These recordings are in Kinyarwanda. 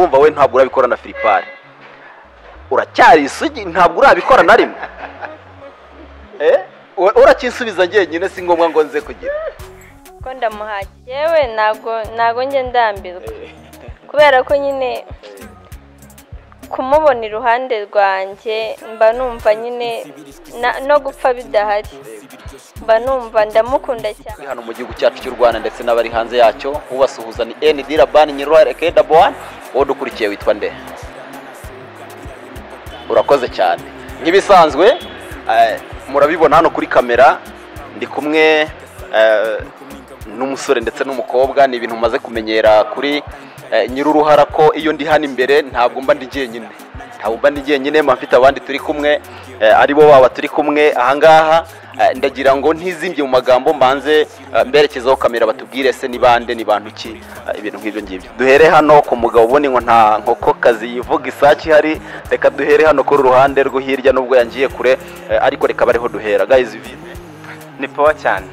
urumva we ntabwo urabikora na Philipare uracyari isugi ntabwo urabikora na rimwe urakisubiza njyenyine si ngombwa ngo nze kugira ko ndamuhaye yewe ntago nge ndambirwa kubera ko nyine kumubona iruhande rwanjye mba numva nyine no gupfa bidahari mba numva ndamukunda cyane hano mu gihugu cyacu cy'u Rwanda ndetse n'abari hanze yacyo ubasuhuza ni NDACYARI wowe dukurikiye witwa nde urakoze cyane nk'ibisanzwe murabibona hano kuri kamera ndi kumwe n'umusore ndetse n'umukobwa ni ibintu maze kumenyera kuri nyiruruhara ko iyo ndi hano imbere ntabwo mba ndi jyenyine mfite abandi turi kumwe aribo baba turi kumwe ahangaha ndagira ngo ntizimbye mu magambo mbanze mberekezaho kamera batubwire se ni bande ni bantu ki ibintu nk'ibyo ngibyo duhere hano ku mugabo ubone ngo nta nkokokazi yivuga isaki hari reka duhere hano kuri uruhande rwo hirya nubwo yangiye kure ariko reka bariho duhera guys vibe ni poa cyane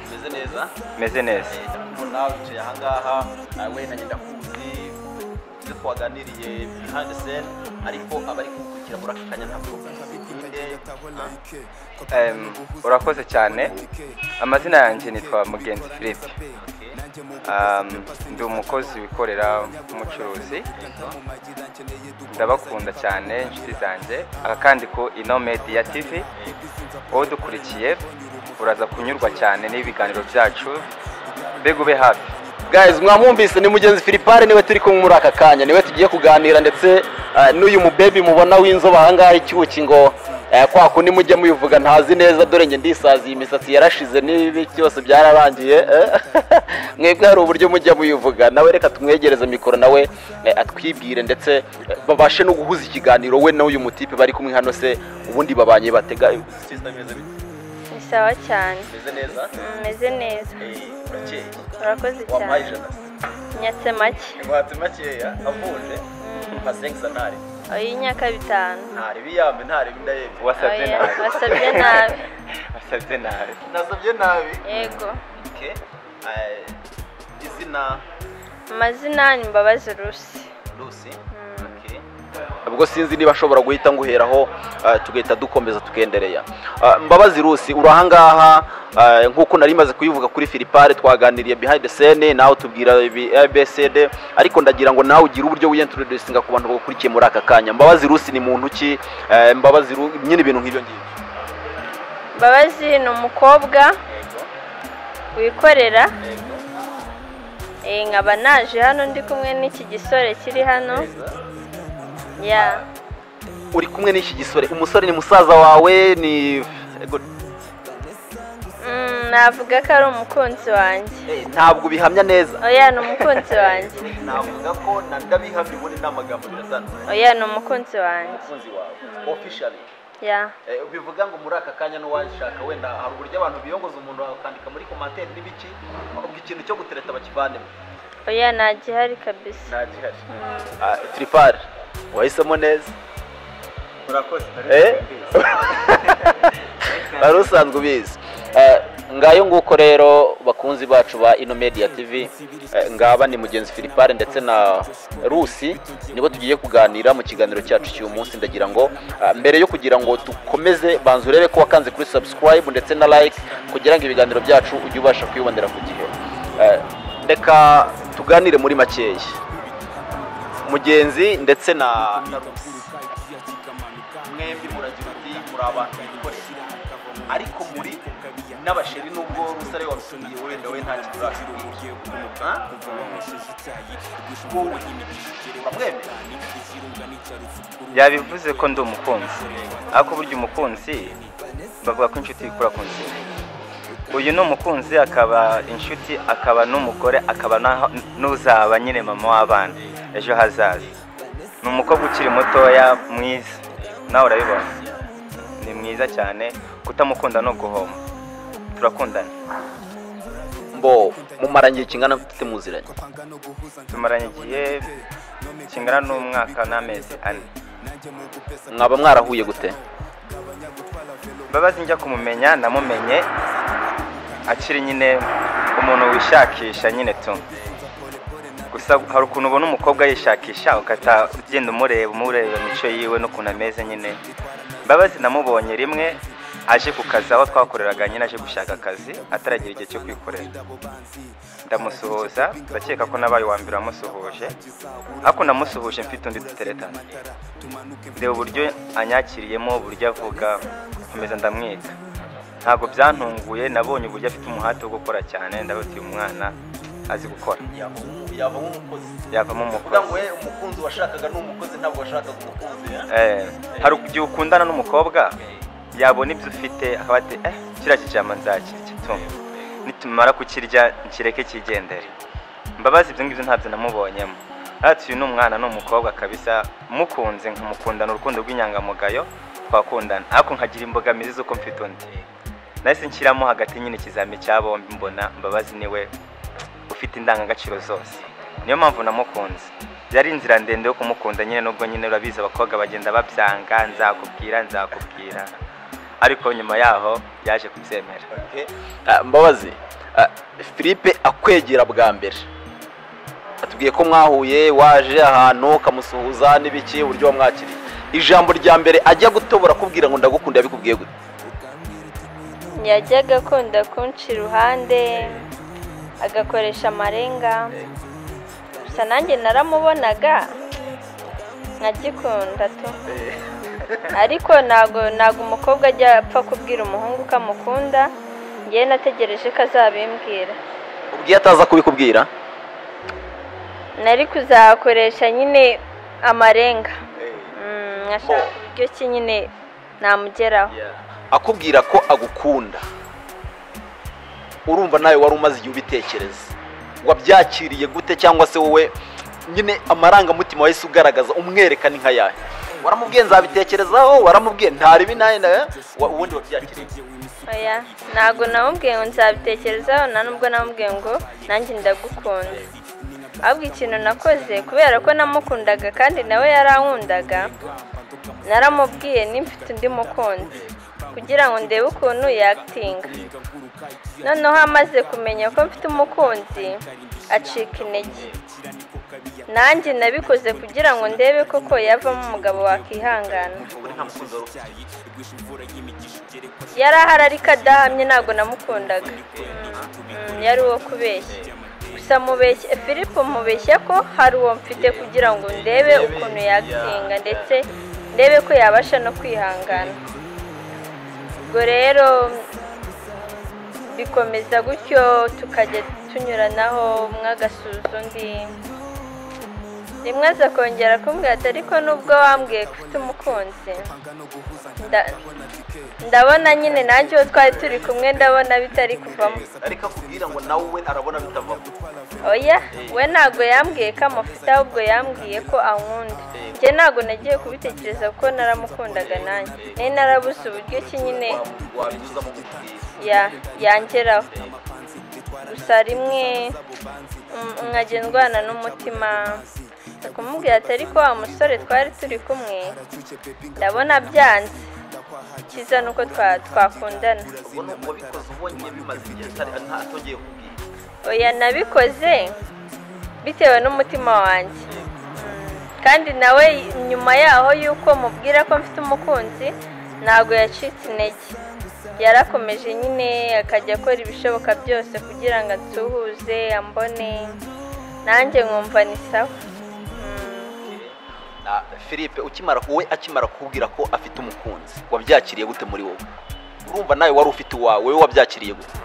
meze neza nawe uciye ahangaha we na nyina ibyo twaganiriye behind the scene ariko abari kukurikira muri aka kanya ntabwo urakoze cyane amazina yanjye nitwa Mugenzi Philippe ndi umukozi wikorera umucuruzi ndabakunda cyane inshuti zanjye aka kandi ko ino media TV wowe dukurikiye uraza kunyurwa cyane n'ibiganiro byacu mbega ube hafi guys mwamwumvise ni Mugenzi Philipare niwe turi kumwe muri aka kanya niwe tugiye kuganira ndetse n'uyu mubebi mubona w'inzoba ahangaha icyuki ngo kwa kundi mujye muyivuga ntazi neza dore nge ndisaziye imisatsi yarashize n'ibi cyose byararangiye mwebwe hari uburyo mujya muyivuga nawe reka tumwegereze mikoro nawe atwibwire ndetse babashe no guhuza ikiganiro we n'uyu mutipe bari kumwe hano se ubundi babanye batega sawa cyane meze neza urakoze cyane nyatse make ya avuje masenga nari oyi nyaka 5 ntari biyambe ntari bindayebe wasabye nabi nasabye nabi yego okay izina amazina ni Mbabazi Lucy okay ubwo sinzi niba ashobora guhita nguheraho tugahita dukomeza tukendereya Mbabazi Lucy urahangaha nkuko nari maze kuyivuga kuri Philipare twaganiriye behind the scene nawe tubwira ABCD ariko ndagira ngo nawe ugire uburyo wiintroducinga ku bantu bakurikiye muri aka kanya Mbabazi Lucy ni muntu ki Mbabazi nyine ibintu nk'ibyo ngibyo Mbabazi ni umukobwa wikorera nkaba naje hano ndi kumwe n'iki gisore kiri hano ya uri kumwe n'iki gisore umusore ni musaza wawe ni navuga ko ari umukunzi wanjye ntabwo bihamya neza oya ni umukunzi wanjye navuga ko ndabihamya ubundi n'amagambo biratandukanye oya ni umukunzi wanjye umukunzi wawe officially ya bivuga ngo muri aka kanya n'uwashaka wenda hari uburyo abantu biyongoza umuntu akandika muri commentaire n'ibiki ubwo ikintu cyo gutereta bakivanemo oya nagihari kabisa nagihari Philipare wahisemo neza urakoze bari usanzwe ubizi ngayo nguko rero bakunzi bacu ba ino media TV ngaba ni Mugenzi Philipare ndetse na Lucy nibo tugiye kuganira mu kiganiro cyacu cy'uyu munsi ndagira ngo mbere yo kugira ngo dukomeze banzu urebe ko wakanze kuri subscribe ndetse na like kugira ngo ibiganiro byacu ujye ubasha kwibonera ku gihe reka tuganire muri makeya Mugenzi ndetse na Lucy mwembi muragira uti muri abantu bikorera ariko muri n'abasheri nubwo rusare wabisubiye wenda we nta kintu urashyigikiye yabivuze ko ndi umukunzi ariko burya umukunzi bavuga ko inshuti ikura ku nzira uyu ni umukunzi akaba inshuti akaba n'umugore akaba n'uzaba nyine mama w'abana ejo hazaza ni umukobwa ukiri mutoya mwiza nawe urabibona ni mwiza cyane kutamukunda no guhoma turakundana mbo mumaranye kingana mfite muziranye tumaranye igihe kingana n'umwaka n'amezi 4 mwaba mwarahuye gute Mbabazi njya kumumenya namumenye akiri nyine umuntu wishakisha nyine tu gusa hari ukuntu ubona umukobwa yishakisha ugata ugenda umureba imico yiwe n'ukuntu ameze nyine. Mbabazi namubonye rimwe aje ku kazi aho twakoreraga nyine, aje gushaka akazi ataragira igihe cyo kwikorera. Ndamusuhuza, ndakeka ko nabaye wa mbere wamusuhuje, ariko namusuhuje mfite undi duteretana. Ndeba uburyo anyakiriyemo, uburyo avuga, nkomeza ndamwita. Ntabwo byantunguye, nabonye uburyo afite umuhate wo gukora cyane. Ndabati uyu mwana azi gukora. Yavamo umukozi. Ngo we umukunzi washakaga n'umukozi ntabwo washakaga umukunzi. Hari igihe ukundana n'umukobwa yabona ibyo ufite akaba ati kiriya kijama nzakirya, nitumara kukirya nkireke kigendere. Mbabazi ibyo ngibyo ntabyo namubonyemo. Ati uyu ni umwana n'umukobwa kabisa, mukunze nkumukundana urukundo rw'inyangamugayo, twakundana. Ariko nkagira imbogamizi z'uko mfite undi. Nahise nshyiramo hagati nyine ikizami cya bombi, mbona Mbabazi niwe ufite indangagaciro zose. Niyo mpamvu namukunze. Yari inzira ndende yo kumukunda nyine, nubwo nyine urabizi abakobwa bagenda babyanga, nzakubwira. Ariko nyuma yaho yaje kubyemera. Mbabazi, Philippe akwegera bwa mbere atubwiye ko mwahuye, waje ahantu kamusuhuza n'ibiki, uburyo wamwakiriye. Ijambo rya mbere ajya gutobora kubwira ngo ndagukunda yabikubwiye gute? Yajyaga akunda kunca iruhande agakoresha amarenga, gusa nanjye naramubonaga nkagikunda tu. Ariko ntago umukobwa ajya apfa kubwira umuhungu ko amukunda, ngewe nategereje ko azabimbwira. Ubwiye ataza kubikubwira? Nari kuzakoresha nyine amarenga, nkashaka uburyo ki nyine namugeraho. Akubwira ko agukunda, urumva nawe wari umaze igihe ubitekereza, wabyakiriye gute? Cyangwa se wowe nyine amarangamutima wahise ugaragaza umwerekana inka yawe? Waramubwiye nzabitekerezaho, waramubwiye ntaribi nawe, ubundi wabyakiriye? Oya, ntago namubwiye ngo nzabitekerezaho, nta nubwo namubwiye ngo nanjye ndagukunda. Ahubwo ikintu nakoze, kubera ko namukundaga kandi nawe yarankundaga, naramubwiye nimfite undi mukunzi kugira ngo ndebe ukuntu yakitinga. Noneho amaze kumenya ko mfite umukunzi acika intege. Nanjye nabikoze kugira ngo ndebe koko yavamo umugabo wakihangana. Yari ahari ariko adahamye, ntabwo namukundaga. Yari uwo kubeshya. Gusa mubeshya Philippe, mubeshya ko hari uwo mfite kugira ngo ndebe ukuntu yakitinga ndetse ndebe ko yabasha no kwihangana. Ubwo rero bikomeza gutyo, tukajya tunyuranaho, umwe agasuza undi. Rimwe aza kongera kumbwira ati ariko nubwo wambwiye ko ufite umukunzi, ndabona nyine nanjye uwo twari turi kumwe ndabona bitari kuvamo. Ariko akubwira ngo nawe we arabona bitavamo? Oya, we ntabwo yambwiye ko amufite, ahubwo yambwiye ko ankunda. Njye ntabwo nagiye kubitekereza kuko naramukundaga nanjye. Nari narabuze uburyo ki nyine yangeraho. Gusa rimwe nkagendwana n'umutima, kumubwira ati ariko wa musore twari turi kumwe ndabona byanze, kiza nuko twakundana. Oya, nabikoze bitewe n'umutima wanjye, kandi nawe nyuma yaho yuko mubwira ko mfite umukunzi ntabwo yacitse intege. Yarakomeje nyine akajya akora ibishoboka byose kugira ngo atuhuze, ambone, nanjye nkumva ni sawa. Philippe, akimara kubwira ko afite umukunzi, wabyakiriye gute muri wowe? Urumva nawe wari ufite uwawe, wowe wabyakiriye gute?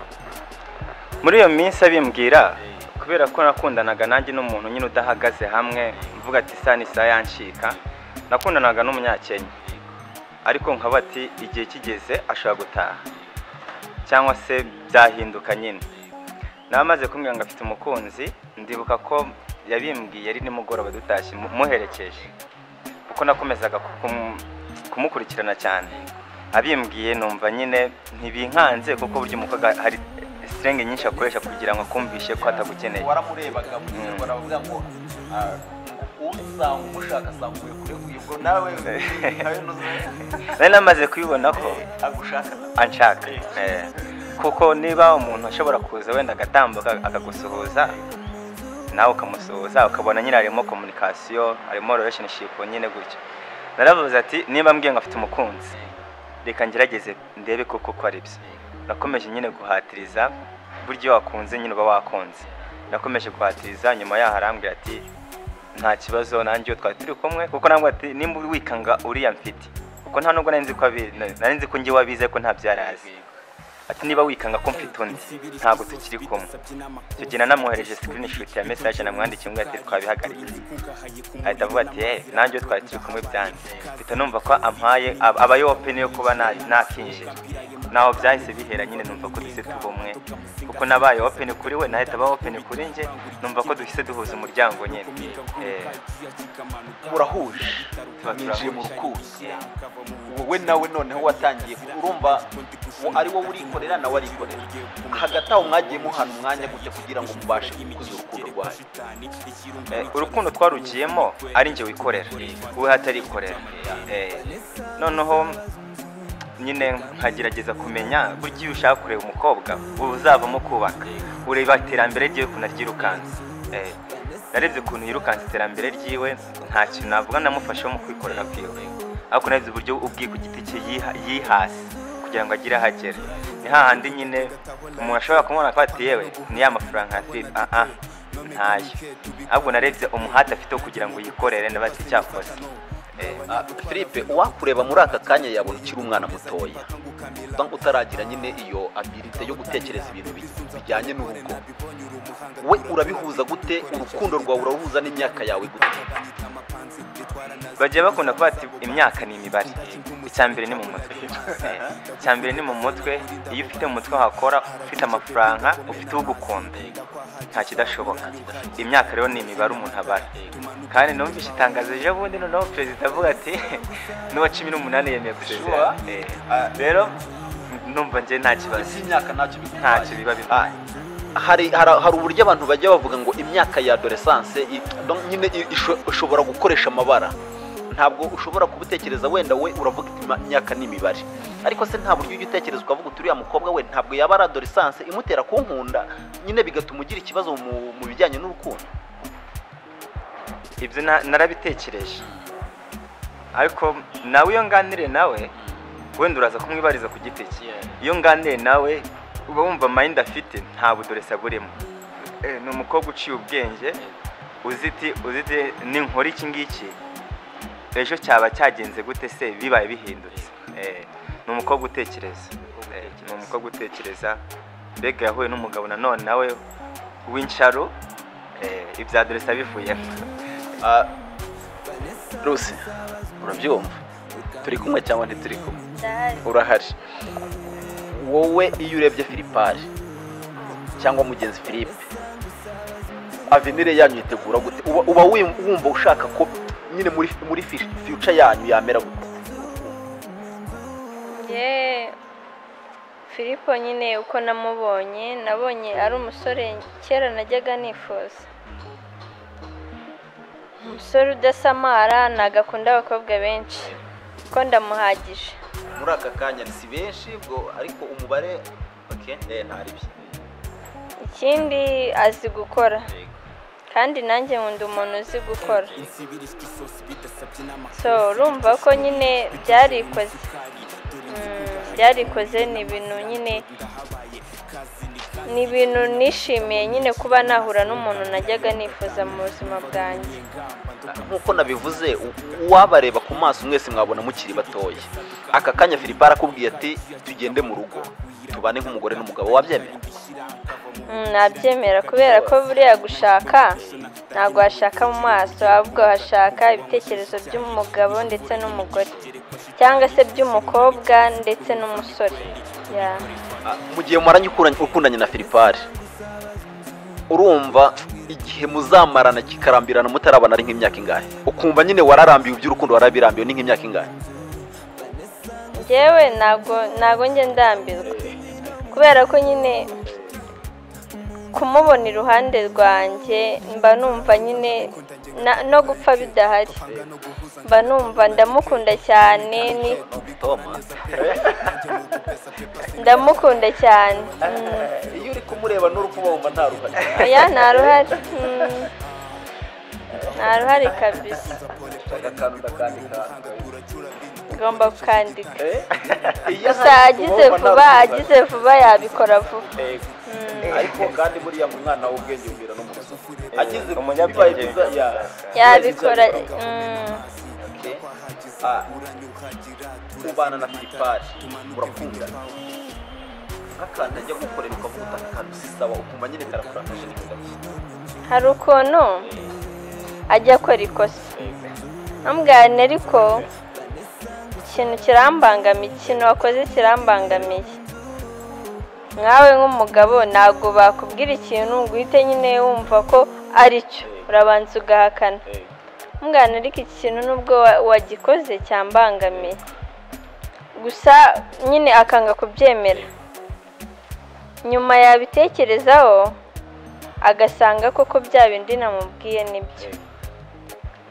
Muri iyo minsi abimbwira, kubera ko nakundanaga nanjye n'umuntu nyine udahagaze hamwe, mvuga ati isa n'isa yanshika. Nakundanaga n'umunyakenya, ariko nkaba ati igihe kigeze ashobora gutaha cyangwa se byahinduka nyine. Namaze kumbwira ngo afite umukunzi, ndibuka ko yabimbwiye ari nimugoroba dutashye muherekeje, kuko nakomezaga kumukurikirana cyane. Abimbwiye numva nyine ntibinkanze, kuko buryo umukobwa hari strenge nyinshi akoresha kugira ngo akumvishe ko atagukeneye. Waramurebaga baravuga ngo usanga umushaka asanguye kure ubwo nawe namaze kubibona ko anshaka. Kuko niba umuntu ashobora kuza wenda agatambuka akagusuhuza, nawe ukamusuhuza ukabona nyine harimo communication harimo relationship nyine gutyo. Naravuze ati niba mbwiye ngo afite umukunzi reka ngerageze ndebe koko ko ari byo. Nakomeje nyine guhatiriza buryo wakunze nyine uba wakunze. Nakomeje guhatiriza nyuma yaho arambwira ati nta kibazo nanjye twari turi kumwe kuko nambwe ati nimba wikanga uriya mfite kuko nta nubwo nari nzi ko ngiye wabize ko nta byarazi. Ati niba wikanga ko mfite undi ntabwo tukiri kumwe. Icyo gihe namwohereje screenshot ya message namwandikiye ngo ati twabihagaritse. Ahita avuga ati nanjye twari turi kumwe byanze. Bita numva ko ampaye abaye open yo kuba nakinjira. Naho byahise bihera nyine numva ko duhise tubumwe kuko nabaye open kuri we nahita aba open kuri nje numva ko duhise duhuza umuryango nyine. Murahuje twinjiye mu rukundo. Wowe nawe noneho watangiye urumva ari wowe urikorera nawe arikorera. Hagati aho mwagiye muhana umwanya gute kugira ngo mubashe kuzuza urukundo rwayo? Urukundo twarugiyemo ari nje wikorera we hatarikorera. Noneho nyine nkagerageza kumenya buryo iyo ushaka kureba umukobwa uzavamo kubaka ureba iterambere ryiwe kunaryirukanza. Narebye ukuntu yirukanza iterambere ryiwe nta kintu navuga namufasheho mu kwikorera kwiwe ariko narebye uburyo ubwiye ku giti cye yihasi kugira ngo agire ahagera. Ni hahandi nyine umuntu ashobora kumubona ko ati yewe ni ya mafaranga afite ntayo ahubwo narebye umuhate afite kugira ngo yikorere n'abati cyakoze. Philippe uwakureba muri aka kanya yabona ukiri umwana mutoya utaragira nyine iyo abilite yo gutekereza ibintu bijyanye n'urugo. We urabihuza gute? Urukundo rwawe uraruhuza n'imyaka yawe gute? Bagiye bakunda kuba ati imyaka ni imibare. Icyambere ni mu mutwe. Icyambere ni mu mutwe. Iyo ufite mu mutwe hakora ufite amafaranga ufite ugukunda nta kidashoboka. Imyaka rero ni imibare umuntu abara. Kandi numvise itangazo ejo bundi noneho president avuga ati n'uwa 18 yemeye gusezera. Rero numva nje nta kibazo. Imyaka ntacyo biba bibaye. Hari uburyo abantu bajya bavuga ngo imyaka ya adolescence nyine ishobora gukoresha amabara. Ntabwo ushobora kubutekereza wenda we uravuga imyaka n'imibare ariko se nta buryo ujya utekereza ukavuga turiya mukobwa we ntabwo yaba ari adolescence imutera kunkunda nyine bigatuma ugira ikibazo mu bijyanye n'urukundo. Ibyo narabitekereje ariko nawe iyo nganire nawe wenda uraza kumwibariza ku giti cye. Iyo nganire nawe uba wumva mind afite nta budoresa burimo. Ni umukobwa uciye ubwenge uziti n'inkora iki ngiki ejo cyaba cyagenze gute se bibaye bihindutse. Ni umukobwa utekereza. Ni umukobwa utekereza mbega yahuye n'umugabo nanone nawe w'insharo ibya adresa bivuyemo. Rose urabyumva turi kumwe cyangwa ntituri kumwe? Urahari. Wowe iyo urebye Philippage cyangwa mugenzi Philippe avenire yanyu yitegura gute? Uba wumva ushaka ko nyine muri future yanyu yamera gute? Philippe nyine uko nabonye ari umusore kera najyaga nifuza. Umusore udasamara nagakunda abakobwa benshi ko ndamuhagije. Muri aka kanya si benshi ubwo ariko umubare ntari byo. Ikindi azi gukora kandi nanjye nkunda umuntu uzi gukora. So urumva ko nyine byarikoze ni ibintu nyine ni ibintu nishimiye nyine kuba nahura n'umuntu najyaga nifuza mu buzima bwanjye. Nkuko nabivuze wabareba ku maso mwese mwabona mukiri batoya. Aka kanya Philippe arakubwiye ati tugende mu rugo tubane nk'umugore n'umugabo, wabyemera? Nabyemera kubera ko buriya gushaka ntabwo hashaka mu maso ahubwo hashaka ibitekerezo by'umugabo ndetse n'umugore cyangwa se by'umukobwa ndetse n'umusore. Mu gihe mwaranye ukundanye na Philippe urumva igihe muzamarana kikarambirana mutarabana ari nk'imyaka ingahe? Ukumva nyine wararambiwe iby'urukundo warabirambiwe ni nk'imyaka ingahe? Jewe ntago nge ndambirwa kubera ko nyine kumubona iruhande rwanjye mba numva nyine no gupfa bidahari mba numva ndamukunda cyane ndamukunda cyane. iyo uri kumureba n'urupfu wumva nta ruhari? oya nta ruhari, nta ruhari kabisa. akantu ndakandika ngomba kukandika gusa agize vuba yabikora vuba. ariko kandi buriya mu mwana w'ubwenge ubwira no mu rusaku agize umunyabwenge yabikora. kubana na Filipari urakundana nk'akantu ajya gukorera ukavuga akantu sisaba ukumva nyine karakurakaje n'ingagi. hari ukuntu ajya akora ikosa ambwirane ariko ikintu kirambangamiye, ikintu wakoze kirambangamiye. nkawe nk'umugabo ntabwo bakubwira ikintu ngo uhite nyine wumva ko ari cyo, urabanza ugahakana. mbwirane ariko iki kintu nubwo wagikoze cyambangamiye, gusa nyine akanga kubyemera. nyuma yabitekerezaho agasanga koko bya bindi namubwiye nibyo.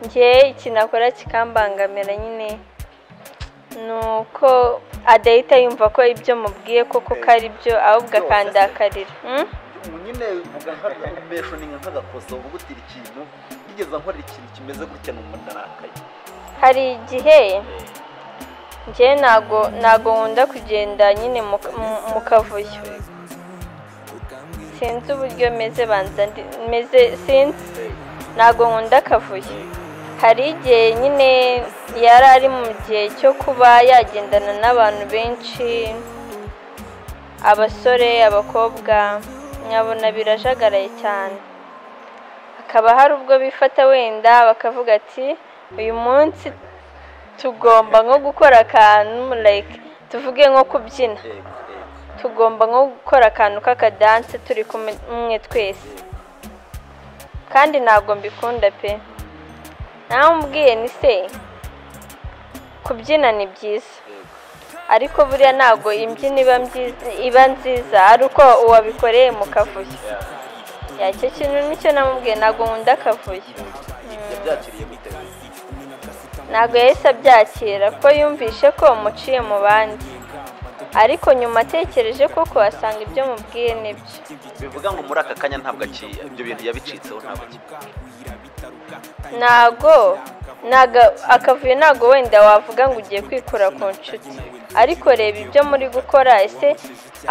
njye ikintu akora kikambangamira nyine nuko adahita yumva ko ibyo mubwiye koko kari byo, ahubwo akandakarira. nyine uvuga nk'akamesho ni nk'agakosa uvuga utira ikintu nigeze nkorera ikintu kimeze gutya numva ndarakaye. hari igihe njye ntago nkunda kugenda nyine mu kavuyo, sinzi uburyo meze sinzi, ntago nkunda akavuyo. hari igihe nyine yari ari mu gihe cyo kuba yagendana n'abantu benshi, abasore abakobwa, nkabona birajagaraye cyane. hakaba hari ubwo bifata wenda bakavuga ati uyu munsi tugomba nko gukora akantu like tuvuge nko kubyina, tugomba nko gukora akantu k'akadanse turi kumwe twese, kandi ntabwo mbikunda pe. nawe umbwiye ni se kubyina ni byiza, ariko buriya ntabwo imbyino iba nziza ari uko uwabikoreye mu kavuyo. icyo kintu nicyo namubwiye, ntabwo nkunda akavuyo. ntabwo yahise abyakira ko yumvishe ko muciye mu bandi, ariko nyuma atekereje koko asanga ibyo mubwiye nibyo. bivuga ngo muri aka kanya ntabwo ibyo bintu yabicitseho ntabwo akavuyo ntabwo wenda wavuga ngo ugiye kwikura ku nshuti, ariko reba ibyo muri gukora, ese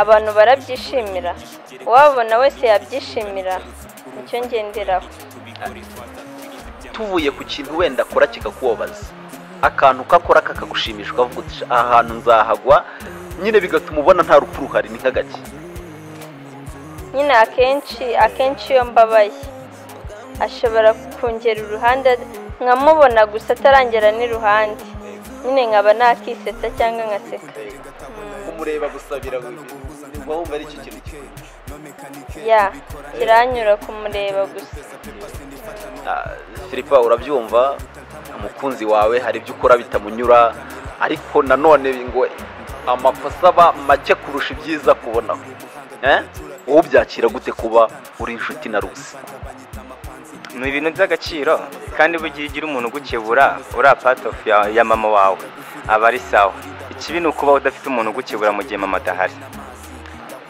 abantu barabyishimira? uwabona wese yabyishimira, nicyo ngenderaho. tuvuye ku kintu wenda akora kikakubabaza, akantu kakora kakagushimisha ukavuga uti aha hantu nzahagwa, nyine bigatuma ubona nta rupfu ruhari, ni nk'agaki? nyine akenshi iyo mbabaye ashobora kungera uruhande nkamubona gusa atarangera n'iruhande, nyine nkaba nakisetsa cyangwa nkaseka. kumureba gusa wumva ari icyo kintu kiranyura kumureba gusa. Filipa, urabyumva umukunzi wawe hari ibyo ukora bitamunyura, ariko nanone ngo amakosa aba make kurusha ibyiza kubonaho. wowe byakira gute kuba uri inshuti na Rusi? ni ibintu by'agaciro, kandi bugiye ugira umuntu ugukebura uri part of ya mama wawe aba ari sawa. ikibi ni ukuba udafite umuntu ugukebura mu gihe mama adahari.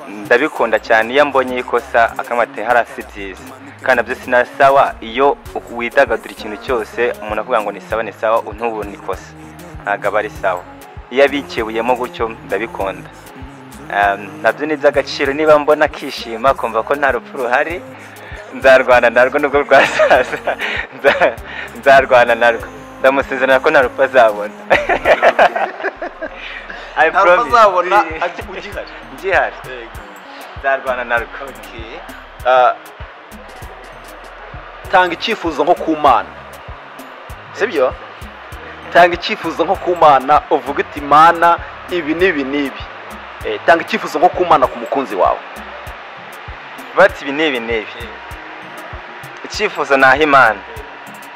ndabikunda cyane iyo mbonye ikosa akamate harasi byiza, kandi nabyo sinasawa iyo widagadura ikintu cyose umuntu avuga ngo ni sawa untubone ikosa, ntabwo aba ari sawa. iyo abikebuyemo gutyo ndabikunda. nabyo ni by'agaciro, niba mbona akishima kumva ko nta rupfu ruhari, nzarwana narwo nubwo rwasaza, nzarwana narwo, ndamusezerana ko nta rupfu azabona. I promise. azabona ugihari nzarwana narwo. tanga icyifuzo nko ku Mana, sibyo? tanga icyifuzo nko ku Mana, uvuga uti Mana ibi n'ibi. tanga icyifuzo nko ku Mana ku mukunzi wawe, bati ibi n'ibi. icyifuzo naho Imana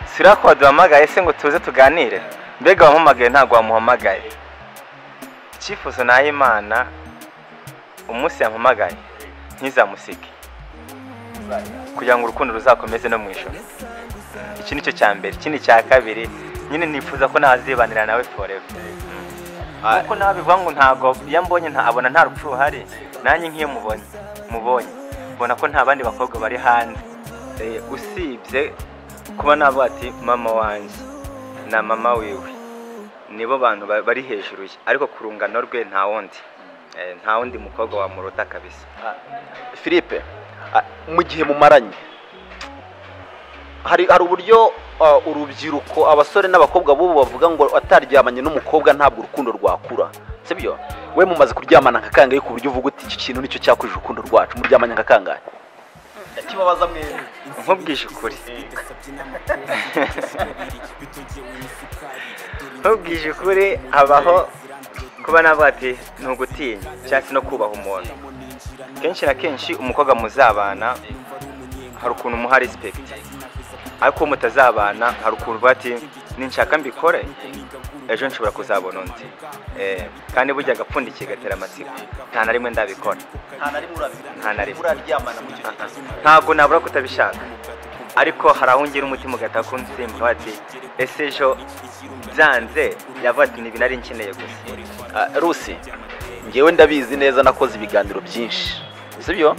sirakwa duhamagaye se ngo tuze tuganire, mbega wamuhamagaye ntabwo wamuhamagaye. icyifuzo naho Imana umunsi yamuhamagaye ntizamusige, kugira ngo urukundo ruzakomeze no mu ijoro. iki nicyo cya mbere. Ikindi cya kabiri nyine nifuza ko nazibanira nawe forever. Kuko nawe bivuga ngo ntago iyo mbonye ntabona nta rupfu ruhari, nanjye nk'iyo mubonye mbona ko nta bandi bakobwa bari hanze usibye kuba nabo ati mama wanjye na mama wiwe nibo bantu bari hejuru ye, ariko ku rungano rwe nta wundi mukobwa wamuruta kabisa. Philippe, mu gihe mumaranye hari uburyo urubyiruko abasore n'abakobwa bubu bavuga ngo ataryamanye n'umukobwa ntabwo urukundo rwakura, sibyo? We mumaze kuryamana nkakangaye ku buryo uvuga uti iki kintu nicyo cyakurije urukundo rwacu, muryamanye nkakangaye? Kibabaza mwene nkubwije ukuri. Nkubwije ukuri habaho kuba navuga ati ntugutinya cyangwa no kubaha umuntu. Kenshi na kenshi umukobwa muzabana hari ukuntu umuha respect, ariko mutazabana hari ukuntu bati ninshaka mbikore ejo nshobora kuzabona undi. Kandi burya agapfundikiye gatera amatsiko, nta na rimwe ndabikora. Nta na rimwe uraryamana mu gihe ntabwo nabura kutabishaka, ariko hari aho ngira umutima ugata kunsimba bati ese ejo byanze yavuga ati nibi nari nkeneye gusa. Rusi, ngewe ndabizi neza nakoze ibiganiro byinshi, sibyo?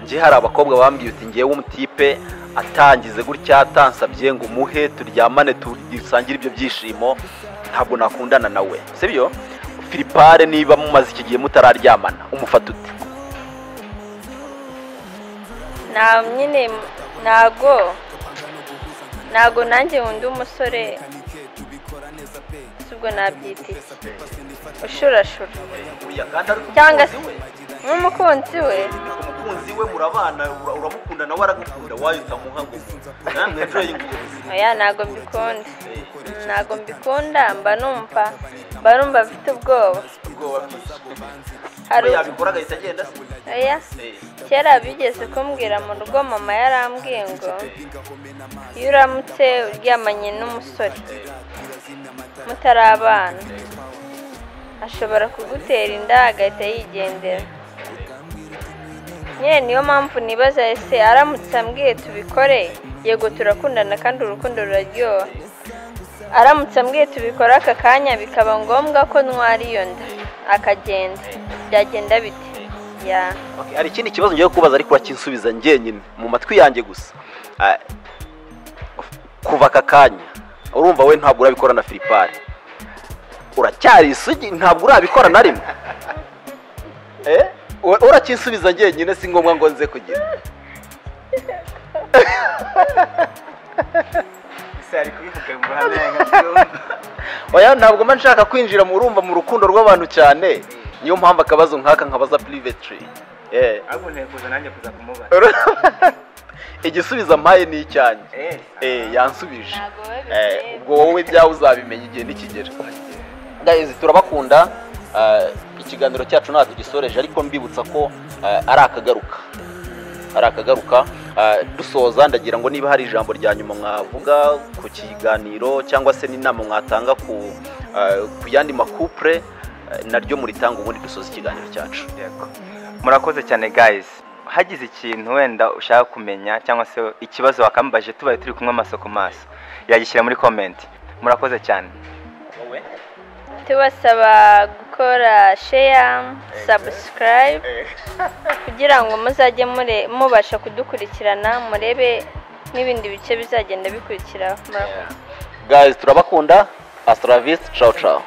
Ngiye hari abakobwa bambwiye uti ngewe umutipe atangize gutya atansabye ngo muhe turyamane dusangire ibyo byishimo ntabwo nakundana nawe, sibyo? Philippe, niba mumaze iki gihe mutararyamana umufata ute? nyine ntago nanjye wundi umusore subwo nabyita ushurashura cyangwa se nk'umukunzi we murabana uramukunda nawe aragukunda wayo utamuha ngo namwe ejo yinguye. Oya, ntago mbikunda, mba numva afite ubwoba. Hari yabikora agahita agenda se? Oya, kera bigeze kumbwira mu rugo, mama yarambwiye ngo iyo uramutse uryamanye n'umusore mutarabana ashobora kugutera inda agahita yigendera. Niyo mpamvu nibaza ese aramutse ambwiye tubikore, yego turakundana kandi urukundo ruraryoha, aramutse ambwiye tubikora aka kanya bikaba ngombwa ko ntwara iyo nda akagenda, byagenda bite? Hari ikindi kibazo ngiye kubaza ariko urakinsubiza njyenyine mu matwi yanjye gusa. Kuva aka kanya urumva we ntabwo urabikora na Philippe, uracyari isugi, ntabwo urabikora na rimwe? Urakinsubiza njyenyine, si ngombwa ngo nze kugira. Oya, ntabwo mba nshaka kwinjira mu rukundo rw'abantu cyane, niyo mpamvu akabazo nk'aka nkabaza privately. Ahubwo nekuza nanjye kuza kumubaza. Igisubizo mpaye ni icyanjye. Yansubije. Ubwo wowe byawe uzabimenya igihe nikigera. Guys, turabakunda. Ikiganiro cyacu nta tugisoreje, ariko mbibutsa ko ari akagaruka dusoza. Ndagira ngo niba hari ijambo rya nyuma mwavuga ku kiganiro cyangwa se n'inama mwatanga ku yandi makupure naryo muritanga ubundi dusoza ikiganiro cyacu. Murakoze cyane guys. Hagize ikintu wenda ushaka kumenya cyangwa se ikibazo wakambaje tubaye turi kumwe amaso ku maso, yagishyira muri comment. Murakoze cyane. Tubasaba gukora share, subscribe kugira ngo muzajye mubasha kudukurikirana, murebe n'ibindi bice bizagenda bikurikiraho. Guys, turabakunda. Hasta la vista. Ciao ciao.